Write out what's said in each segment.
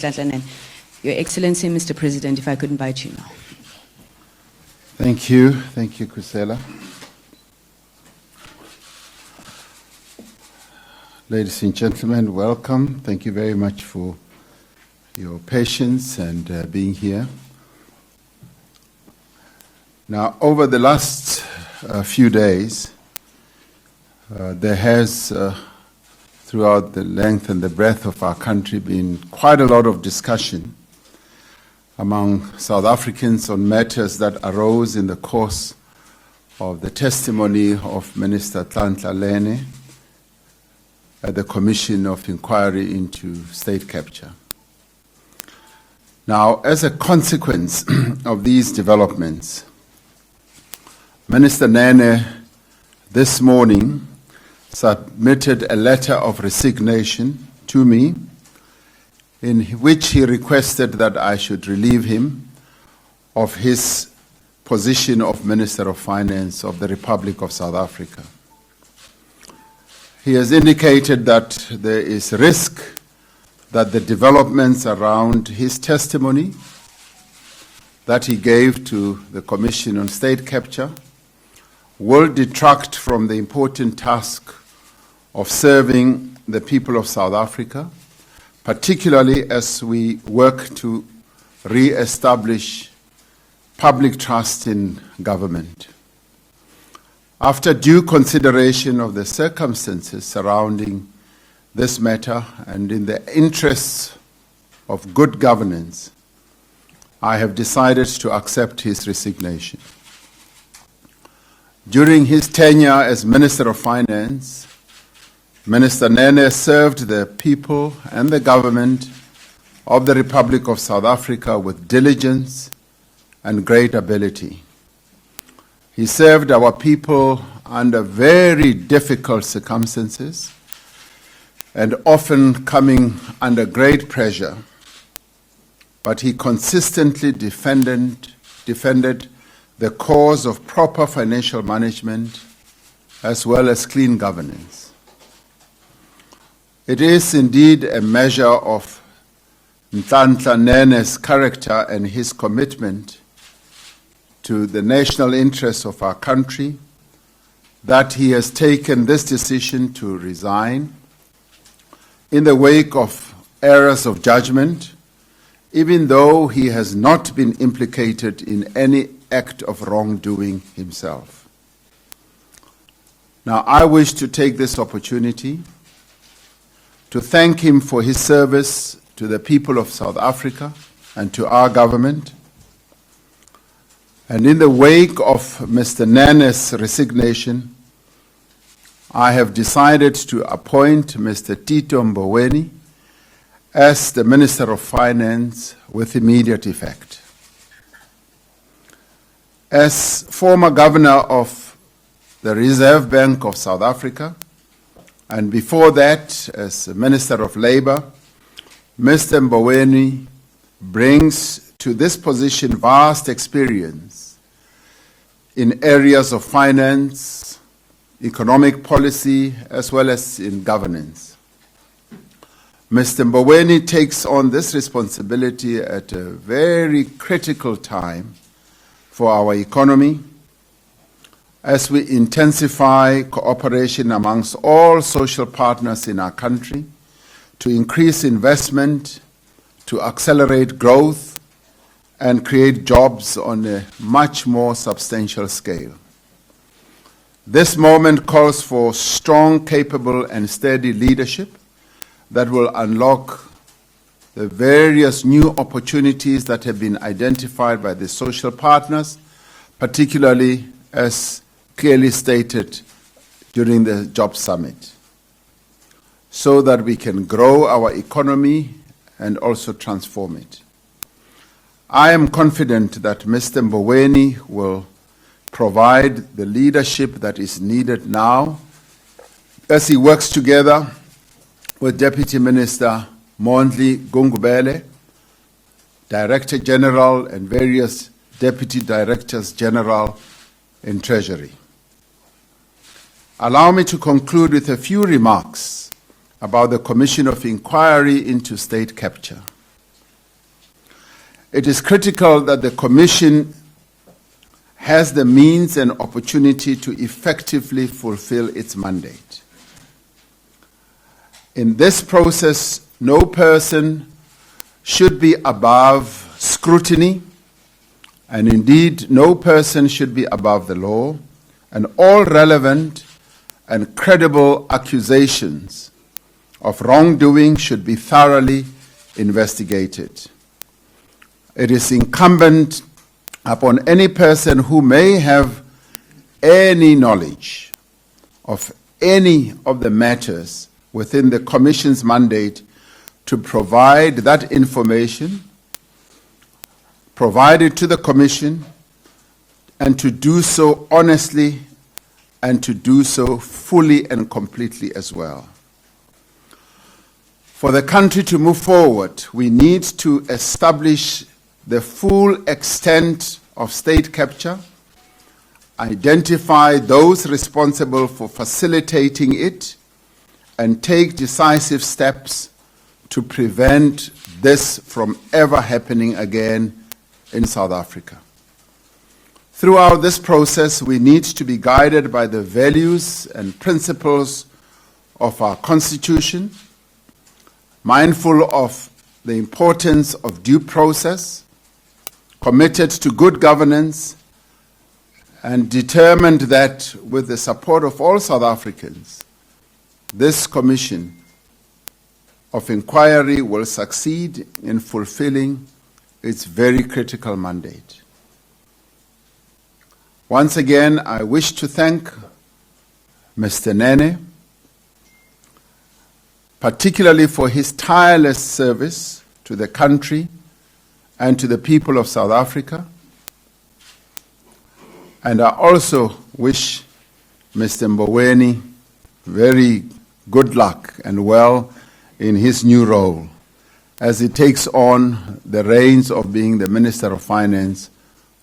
Nhlanhla Nene. Your Excellency, Mr. President, if I could invite you now. Thank you, Kusela. Ladies and gentlemen, welcome. Thank you very much for your patience and being here. Now, over the last few days, there has, throughout the length and the breadth of our country, been quite a lot of discussion among South Africans on matters that arose in the course of the testimony of Minister Nhlanhla Nene at the Commission of Inquiry into State Capture. Now, as a consequence of these developments, Minister Nene this morning submitted a letter of resignation to me in which he requested that I should relieve him of his position of Minister of Finance of the Republic of South Africa. He has indicated that there is risk that the developments around his testimony that he gave to the Commission on State Capture will detract from the important task of serving the people of South Africa, particularly as we work to re-establish public trust in government. After due consideration of the circumstances surrounding this matter and in the interests of good governance, I have decided to accept his resignation. During his tenure as Minister of Finance, Minister Nene served the people and the government of the Republic of South Africa with diligence and great ability. He served our people under very difficult circumstances and often coming under great pressure, but he consistently defended the cause of proper financial management as well as clean governance. It is indeed a measure of Nhlanhla Nene's character and his commitment to the national interests of our country that he has taken this decision to resign in the wake of errors of judgment, even though he has not been implicated in any act of wrongdoing himself. Now, I wish to take this opportunity to thank him for his service to the people of South Africa and to our government. And in the wake of Mr. Nene's resignation, I have decided to appoint Mr. Tito Mboweni as the Minister of Finance with immediate effect. As former Governor of the Reserve Bank of South Africa, and before that as Minister of Labour, Mr. Mboweni brings to this position vast experience in areas of finance, economic policy, as well as in governance. Mr. Mboweni takes on this responsibility at a very critical time for our economy as we intensify cooperation amongst all social partners in our country to increase investment, to accelerate growth, and create jobs on a much more substantial scale. This moment calls for strong, capable, and steady leadership that will unlock the various new opportunities that have been identified by the social partners, particularly as clearly stated during the Job Summit, so that we can grow our economy and also transform it. I am confident that Mr. Mboweni will provide the leadership that is needed now as he works together with Deputy Minister Mondli Gungubele, Director General, and various Deputy Directors General in Treasury. Allow me to conclude with a few remarks about the Commission of Inquiry into State Capture. it is critical that the Commission has the means and opportunity to effectively fulfill its mandate. In this process, no person should be above scrutiny, and indeed no person should be above the law, and all relevant and credible accusations of wrongdoing should be thoroughly investigated. It is incumbent upon any person who may have any knowledge of any of the matters within the Commission's mandate to provide that information, provide it to the Commission, and to do so honestly and to do so fully and completely as well. For the country to move forward, we need to establish the full extent of state capture, identify those responsible for facilitating it, and take decisive steps to prevent this from ever happening again in South Africa. Throughout this process, we need to be guided by the values and principles of our Constitution, mindful of the importance of due process, committed to good governance, and determined that with the support of all South Africans, this Commission of Inquiry will succeed in fulfilling its very critical mandate. Once again, I wish to thank Mr. Nene, particularly for his tireless service to the country and to the people of South Africa. And I also wish Mr. Mboweni very good luck and well in his new role as he takes on the reins of being the Minister of Finance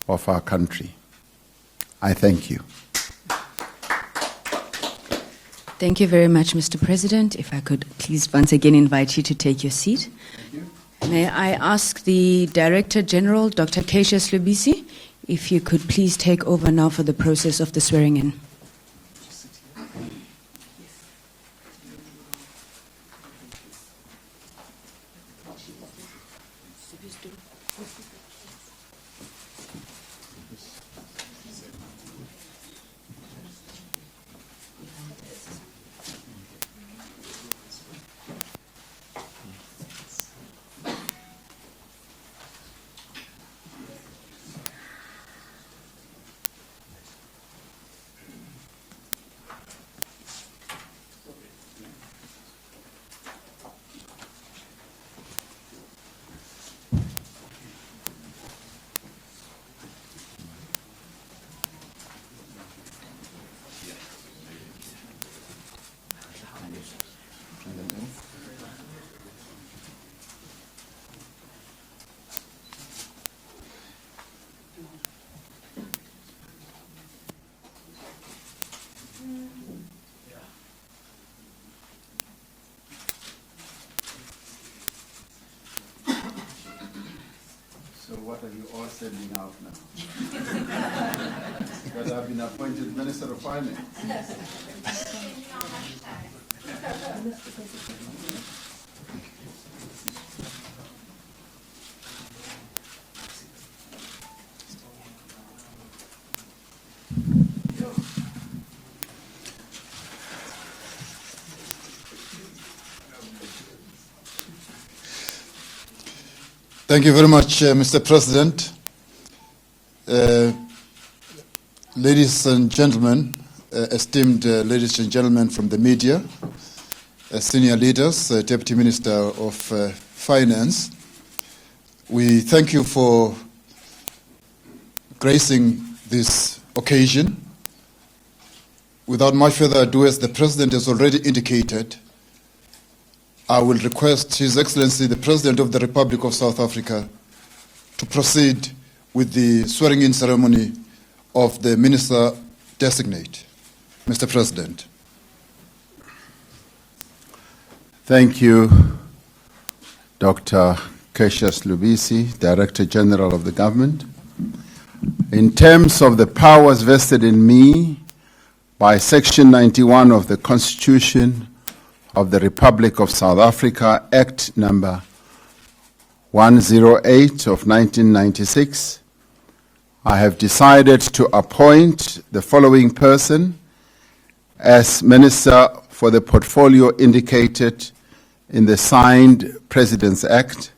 of our country. I thank you. Thank you very much, Mr. President. If I could please once again invite you to take your seat. Thank you. May I ask the Director General, Dr. Cassius Lubisi, if you could please take over now for the process of the swearing in. So what are you all sending out now? Because I've been appointed Minister of Finance. Thank you very much, Mr. President. Ladies and gentlemen, esteemed ladies and gentlemen from the media, senior leaders, Deputy Minister of Finance, we thank you for gracing this occasion. Without much further ado, as the President has already indicated, I will request His Excellency, the President of the Republic of South Africa, to proceed with the swearing-in ceremony of the Minister-designate. Mr. President. Thank you, Dr. Cassius Lubisi, Director General of the Government. In terms of the powers vested in me by Section 91 of the Constitution of the Republic of South Africa, Act number 108 of 1996, I have decided to appoint the following person as Minister for the portfolio indicated in the signed President's Act,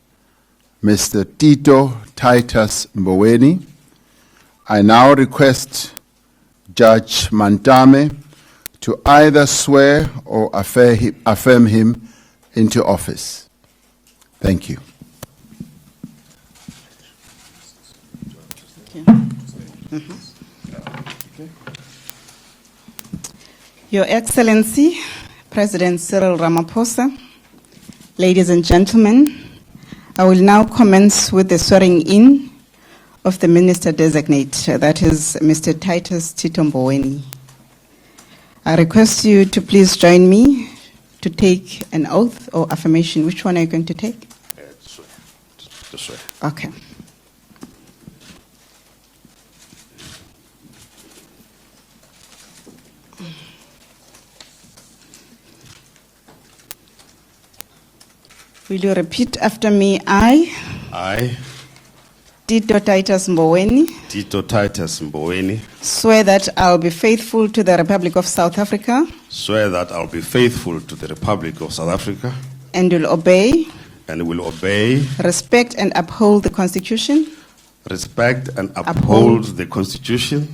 Mr. Tito Titus Mboweni. I now request Judge Mantame to either swear or affirm him into office. Thank you. Your Excellency, President Cyril Ramaphosa, ladies and gentlemen, I will now commence with the swearing in of the Minister-designate, that is Mr. Titus Tito Mboweni. I request you to please join me to take an oath or affirmation. Which one are you going to take? To swear. Okay. Will you repeat after me? I, Tito Titus Mboweni, Tito Titus Mboweni, swear that I'll be faithful to the Republic of South Africa swear that I'll be faithful to the Republic of South Africa and will obey, and will obey, respect, and uphold the Constitution respect, and uphold the Constitution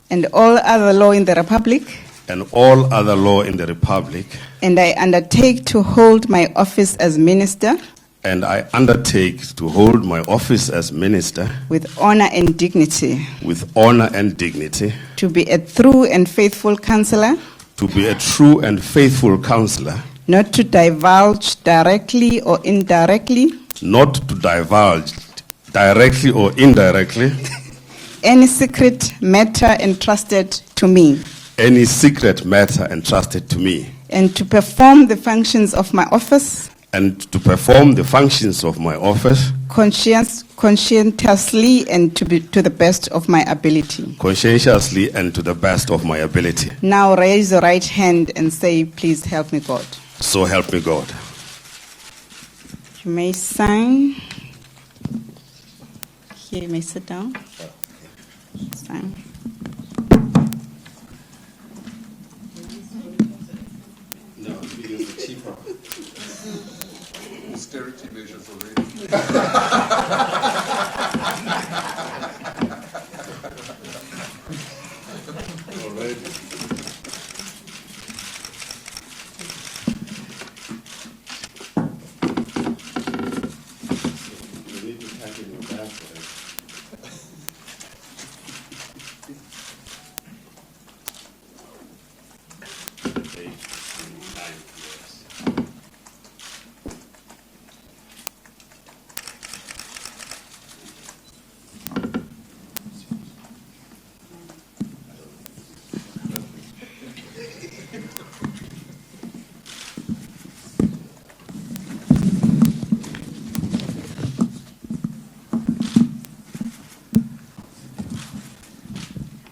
and all other law in the Republic, and all other law in the Republic, and I undertake to hold my office as Minister and I undertake to hold my office as Minister with honor and dignity, with honor and dignity, to be a true and faithful counselor, to be a true and faithful counselor, not to divulge directly or indirectly not to divulge directly or indirectly any secret matter entrusted to me, any secret matter entrusted to me, and to perform the functions of my office and to perform the functions of my office conscientiously and to the best of my ability. conscientiously and to the best of my ability. Now raise your right hand and say, please help me God. So help me God. You may sign. Here, you may sit down. Sign. No, we use the cheaper. Austerity measures already. You need to pack in your bag for it.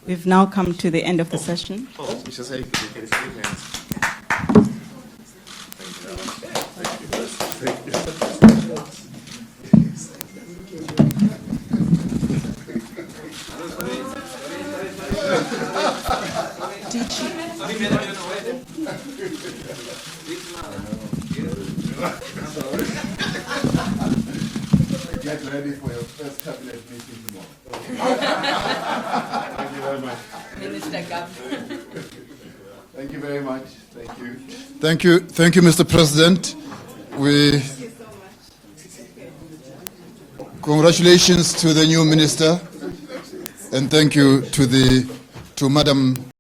We've now come to the end of the session. We should say you can shake hands. Get ready for your first cabinet meeting tomorrow. Thank you very much. Thank you very much. Thank you. Thank you, Mr. President. Congratulations to the new minister, and thank you to Madam